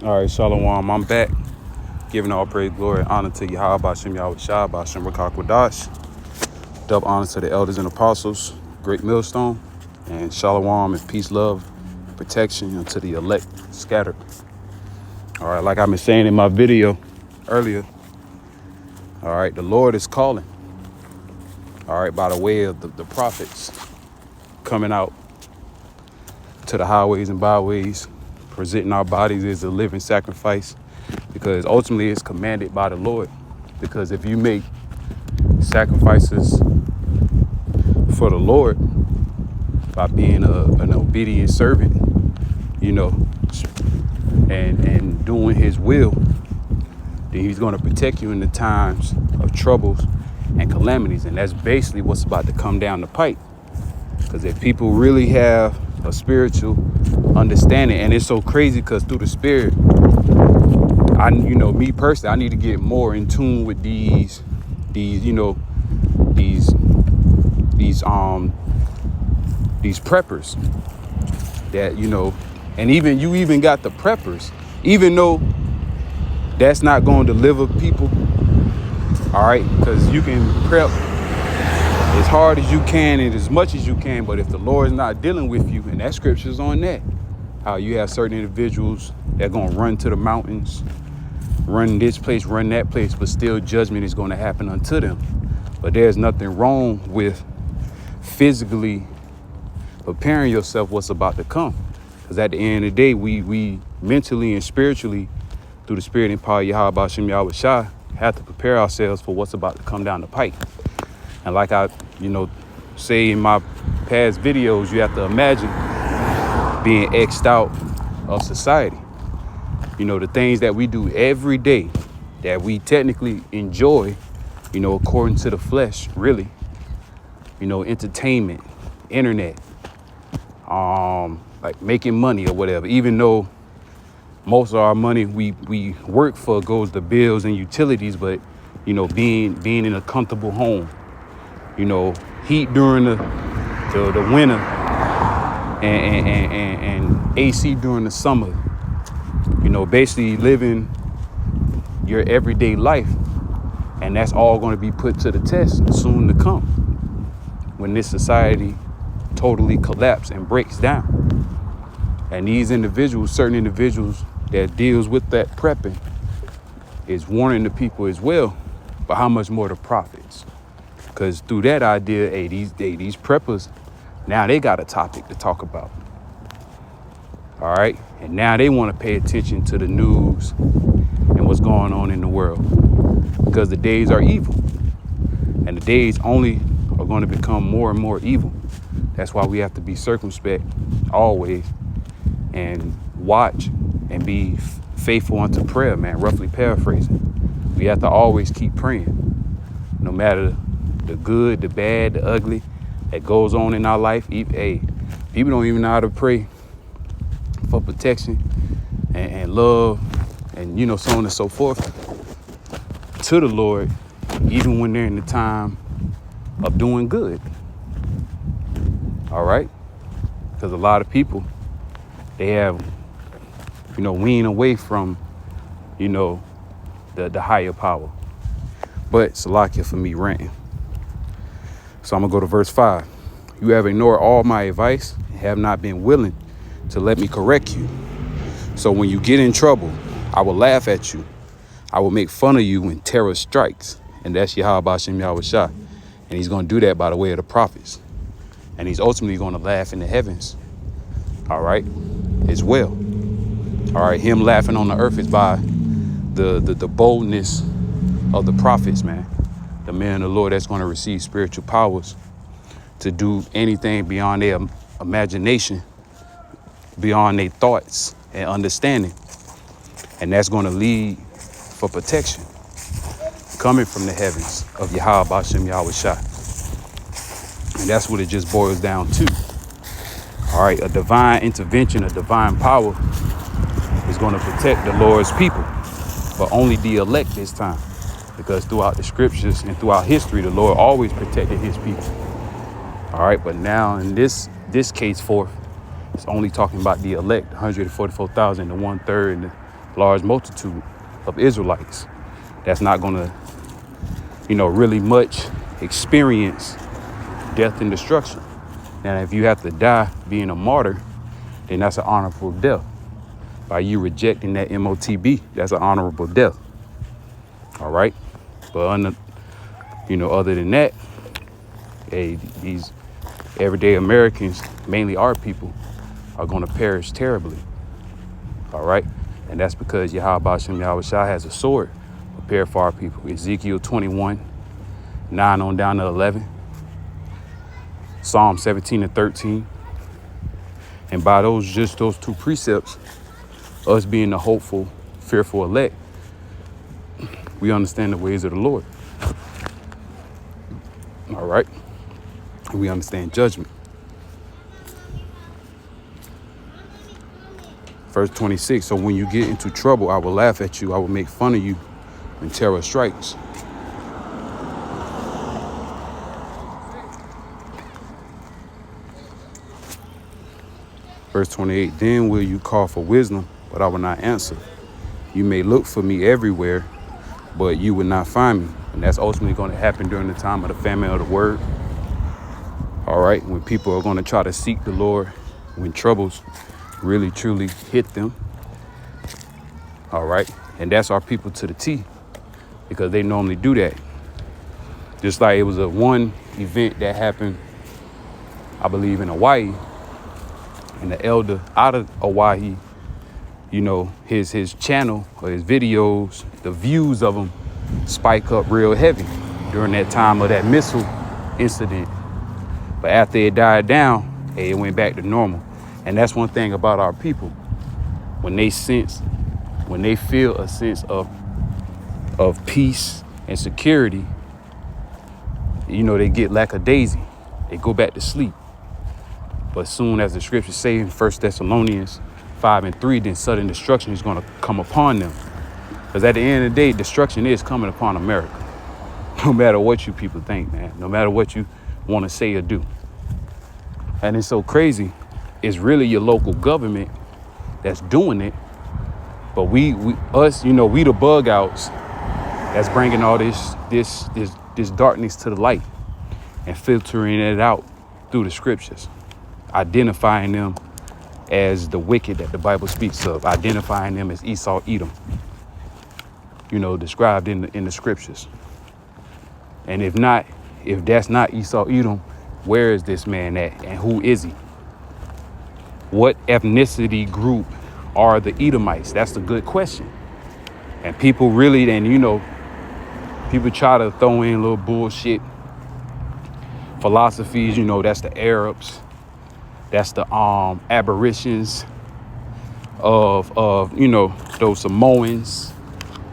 All right, Shalom. I'm back, giving all praise, glory, and honor to Yahweh Bashem Yahweh Shah Bashem Rakak Wadash. Double honor to the elders and apostles, great millstone, and Shalom and peace, love, protection unto the elect scattered. All right, like I've been saying in my video earlier, all right, the Lord is calling, all right, by the way of the prophets coming out to the highways and byways, presenting our bodies as a living sacrifice, because ultimately it's commanded by the Lord. Because if you make sacrifices for the Lord by being an obedient servant, you know, and doing his will, then he's going to protect you in the times of troubles and calamities. And that's basically what's about to come down the pipe. Because if people really have a spiritual understanding, and it's so crazy because through the spirit, me personally, I need to get more in tune with these preppers that, and you even got the preppers, even though that's not going to deliver people. All right. Because you can prep as hard as you can and as much as you can. But if the Lord is not dealing with you, and that scripture's on that, how you have certain individuals that are going to run to the mountains, run this place, run that place, but still judgment is going to happen unto them. But there's nothing wrong with physically preparing yourself what's about to come. Because at the end of the day, we mentally and spiritually, through the spirit and power of Yahweh Bashem Yahweh Shah, have to prepare ourselves for what's about to come down the pipe. And like I, say in my past videos, you have to imagine being X'd out of society. The things that we do every day that we technically enjoy, according to the flesh, really, entertainment, internet, like making money or whatever, even though most of our money we work for goes to bills and utilities, but, being in a comfortable home, heat during the winter and AC during the summer, basically living your everyday life. And that's all going to be put to the test soon to come when this society totally collapses and breaks down. And these individuals, certain individuals that deals with that prepping, is warning the people as well. But how much more the prophets? Because through that idea, these preppers, now they got a topic to talk about. All right. And now they want to pay attention to the news and what's going on in the world, because the days are evil, and the days only are going to become more and more evil. That's why we have to be circumspect always and watch and be faithful unto prayer, man. Roughly paraphrasing. We have to always keep praying, no matter the good, the bad, the ugly that goes on in our life. People don't even know how to pray for protection and love and, so on and so forth to the Lord, even when they're in the time of doing good. All right. Because a lot of people, they have, weaned away from, the higher power. But Salakia for me ranting. So I'm going to go to verse 5. You have ignored all my advice and have not been willing to let me correct you. So when you get in trouble, I will laugh at you. I will make fun of you when terror strikes. And that's Yahweh Bashem Yahweh Shah. And he's going to do that by the way of the prophets. And he's ultimately going to laugh in the heavens. All right. As well. All right. Him laughing on the earth is by the boldness of the prophets, man. The men of the Lord that's going to receive spiritual powers to do anything beyond their imagination, beyond their thoughts and understanding. And that's going to lead for protection coming from the heavens of Yahweh Bashem Yahweh Shah. And that's what it just boils down to. All right, a divine intervention, a divine power is going to protect the Lord's people, but only the elect this time. Because throughout the scriptures and throughout history, the Lord always protected his people. All right, but now in this case forth, it's only talking about the elect, 144,000, the 1/3, and large multitude of Israelites that's not going to, really much experience death and destruction. Now, if you have to die being a martyr, then that's an honorable death. By you rejecting that MOTB, that's an honorable death. All right. But other than that, hey, these everyday Americans, mainly our people, are going to perish terribly. All right. And that's because Yahweh Shai has a sword prepared for our people. Ezekiel 21, 9 on down to 11. Psalm 17 and 13. And by those two precepts, us being the hopeful, fearful elect, we understand the ways of the Lord. All right. And we understand judgment. Verse 26. So when you get into trouble, I will laugh at you. I will make fun of you when terror strikes. Verse 28. Then will you call for wisdom, but I will not answer. You may look for me everywhere, but you will not find me. And that's ultimately going to happen during the time of the famine of the word. All right. When people are going to try to seek the Lord, when troubles really, truly hit them. All right. And that's our people to the T, because they normally do that. Just like it was one event that happened, I believe, in Hawaii. And the elder out of Hawaii, his channel or his videos, the views of them spike up real heavy during that time of that missile incident. But after it died down, it went back to normal. And that's one thing about our people. When they feel a sense of peace and security, they get lackadaisy. They go back to sleep. But soon as the scriptures say in 1 Thessalonians 5 and 3, then sudden destruction is going to come upon them. Because at the end of the day, destruction is coming upon America. No matter what you people think, man. No matter what you want to say or do. And it's so crazy. It's really your local government that's doing it. But we the bug outs that's bringing all this darkness to the light and filtering it out through the scriptures. Identifying them as the wicked that the Bible speaks of, identifying them as Esau, Edom, described in the scriptures. And if that's not Esau, Edom, where is this man at and who is he? What ethnicity group are the Edomites? That's the good question. And people really, people try to throw in little bullshit philosophies, that's the Arabs. That's the aberrations of those Samoans,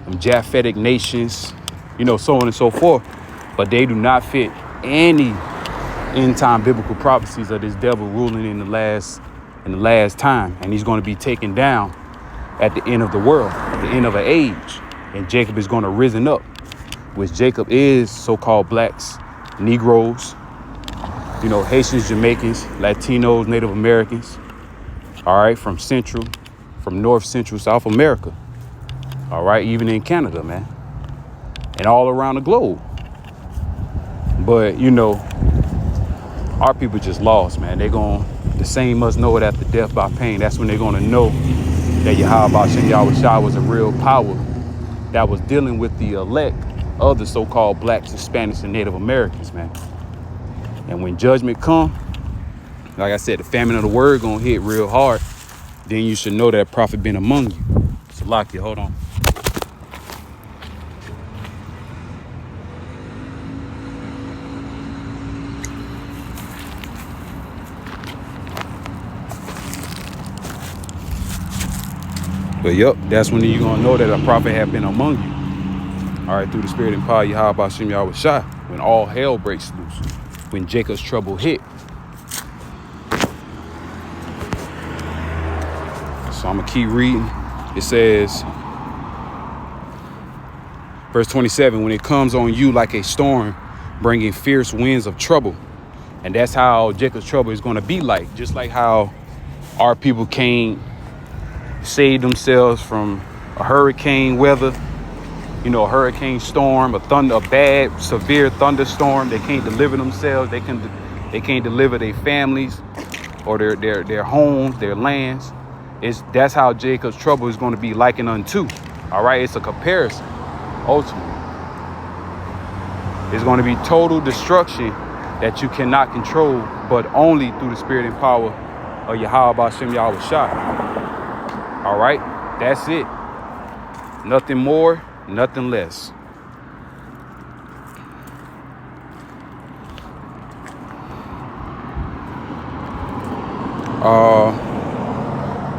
Japhetic nations, so on and so forth. But they do not fit any end time biblical prophecies of this devil ruling in the last time. And he's going to be taken down at the end of the world, at the end of an age. And Jacob is going to risen up, which Jacob is so-called blacks, Negroes, Haitians, Jamaicans, Latinos, Native Americans, all right, from North Central, South America, all right, even in Canada, man, and all around the globe. But, our people just lost, man. The same must know it after death by pain. That's when they're going to know that Yahweh Shai was a real power that was dealing with the elect of the so-called blacks, Hispanics, and Native Americans, man. And when judgment come, like I said, the famine of the word gonna hit real hard. Then you should know that prophet been among you. Salakia, hold on. But yep, that's when you're gonna know that a prophet have been among you. All right, through the spirit and power, Yahweh Shai, when all hell breaks loose. When Jacob's trouble hit. So I'm going to keep reading. It says, verse 27, when it comes on you like a storm, bringing fierce winds of trouble. And that's how Jacob's trouble is going to be like. Just like how our people can't save themselves from a hurricane weather, a hurricane storm, a bad, severe thunderstorm. They can't deliver themselves. They can't deliver their families or their homes, their lands. That's how Jacob's trouble is going to be likened unto. All right, it's a comparison. Ultimately, it's going to be total destruction that you cannot control, but only through the spirit and power of Yahweh B'Shem Yahweh Shah. All right, that's it. Nothing more, nothing less.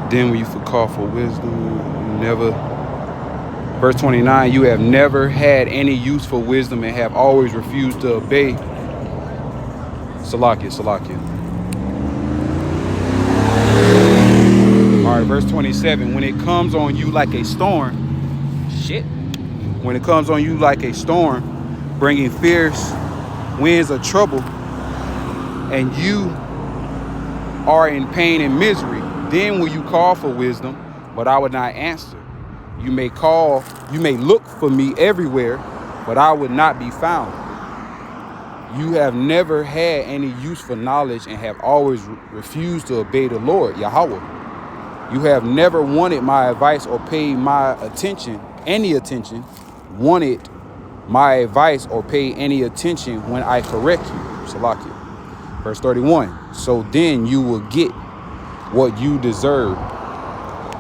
Then when you call for wisdom, you never. Verse 29, you have never had any use for wisdom and have always refused to obey. Salakia. All right, verse 27, when it comes on you like a storm, when it comes on you like a storm, bringing fierce winds of trouble, and you are in pain and misery, then will you call for wisdom, but I would not answer. You may look for me everywhere, but I would not be found. You have never had any use for knowledge and have always refused to obey the Lord, Yahweh. You have never wanted my advice or paid my attention, wanted my advice or paid any attention when I correct you. Salakia. Verse 31. So then you will get what you deserve.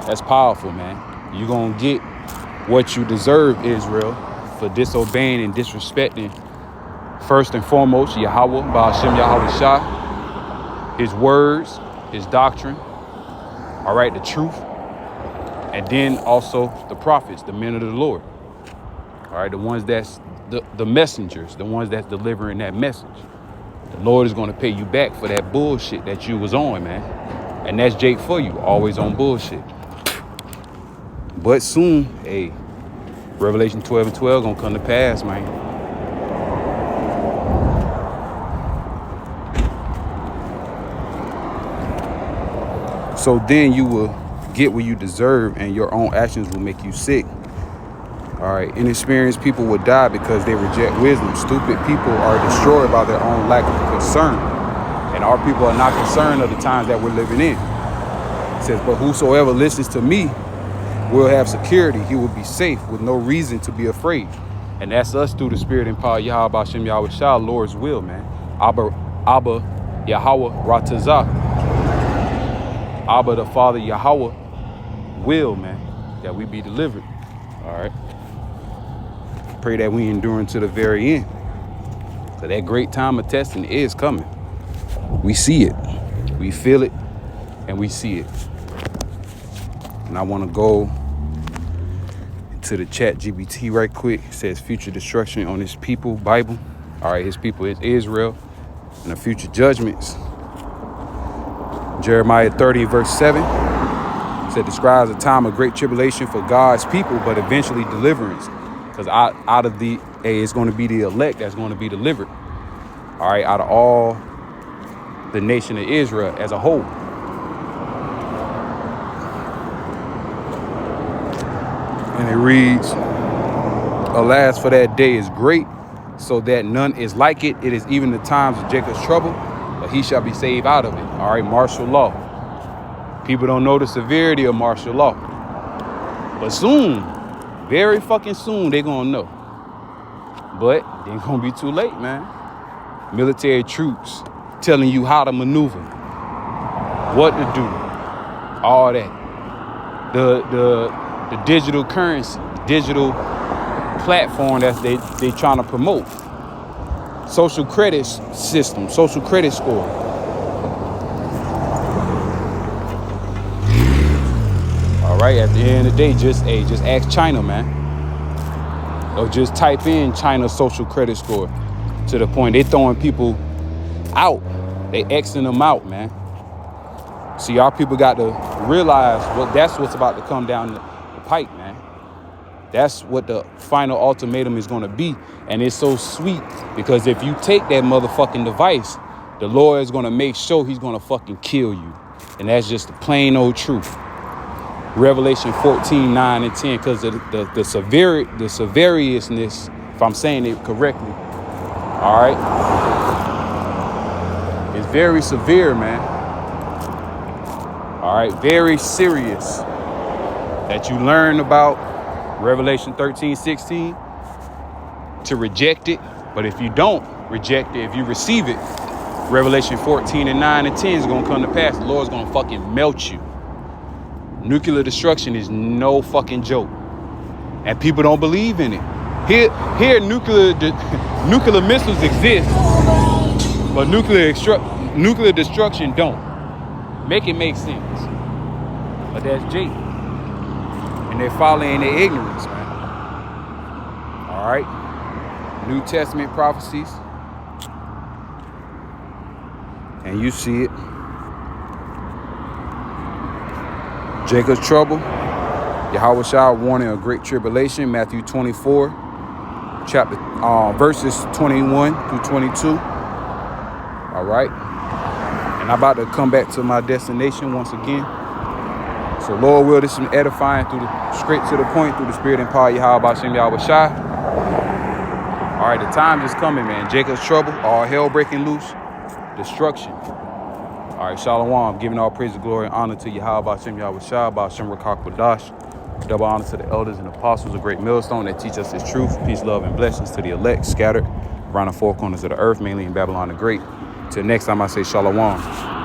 That's powerful, man. You're going to get what you deserve, Israel, for disobeying and disrespecting, first and foremost, Yahweh, Ba'ashem Yahweh Shah, his words, his doctrine, all right, the truth, and then also the prophets, the men of the Lord, all right, the ones that's the messengers, the ones that's delivering that message. The Lord is going to pay you back for that bullshit that you was on, man. And that's Jake for you, always on bullshit. But soon, Revelation 12 and 12 gonna come to pass, man. So then you will get what you deserve, and your own actions will make you sick. All right, inexperienced people will die because they reject wisdom. Stupid people are destroyed by their own lack of concern. And our people are not concerned of the times that we're living in. It says, but whosoever listens to me will have security. He will be safe with no reason to be afraid. And that's us through the spirit and power of Yahweh B'Shem Yahweh Shah, Lord's will, man. Abba Yahweh Ratazah. Abba the Father Yahweh will, man, that we be delivered. All right. Pray that we endure to the very end. So that great time of testing is coming. We see it, we feel it, and we see it. And I want to go to the chat GBT right quick. It says future destruction on his people, Bible. All right, his people is Israel, and the future judgments. Jeremiah 30 verse 7 said describes a time of great tribulation for God's people, but eventually deliverance. Because out of it's going to be the elect that's going to be delivered. All right, out of all the nation of Israel as a whole. And it reads, alas, for that day is great, so that none is like it. It is even the times of Jacob's trouble, but he shall be saved out of it. All right, martial law. People don't know the severity of martial law. But soon, very fucking soon, they're going to know. But they ain't going to be too late, man. Military troops telling you how to maneuver, what to do, all that. The digital currency, digital platform that they trying to promote. Social credit system, social credit score. All right, at the end of the day, just ask China, man. Or just type in China's social credit score, to the point they throwing people out. They Xing them out, man. See, our people got to realize that's what's about to come down the pike, man. That's what the final ultimatum is going to be. And it's so sweet because if you take that motherfucking device, the Lord is going to make sure he's going to fucking kill you. And that's just the plain old truth. Revelation 14, 9, and 10, because the severiousness, if I'm saying it correctly, all right, it's very severe, man. All right, very serious. That you learn about Revelation 13, 16, to reject it. But if you don't reject it, if you receive it, Revelation 14 and 9 and 10 is going to come to pass. The Lord's going to fucking melt you. Nuclear destruction is no fucking joke. And people don't believe in it. Here nuclear missiles exist, but nuclear destruction don't. Make it make sense. But that's Jake. And they're following their ignorance, man. All right? New Testament prophecies. And you see it. Jacob's trouble. Yahweh Shah warning of great tribulation. Matthew 24, verses 21 through 22. All right. And I'm about to come back to my destination once again. So Lord will, this is edifying straight to the point through the spirit and power of Yahweh Bashem Yahweh Shai. All right, the time is coming, man. Jacob's trouble, all hell breaking loose, destruction. All right, Shalom, giving all praise and glory and honor to Yahweh Bashem Yahweh Shai, Bashem Rakak Wadash. Double honor to the elders and apostles, a great millstone that teach us his truth. Peace, love, and blessings to the elect scattered around the four corners of the earth, mainly in Babylon the Great. Till next time, I say Shalom.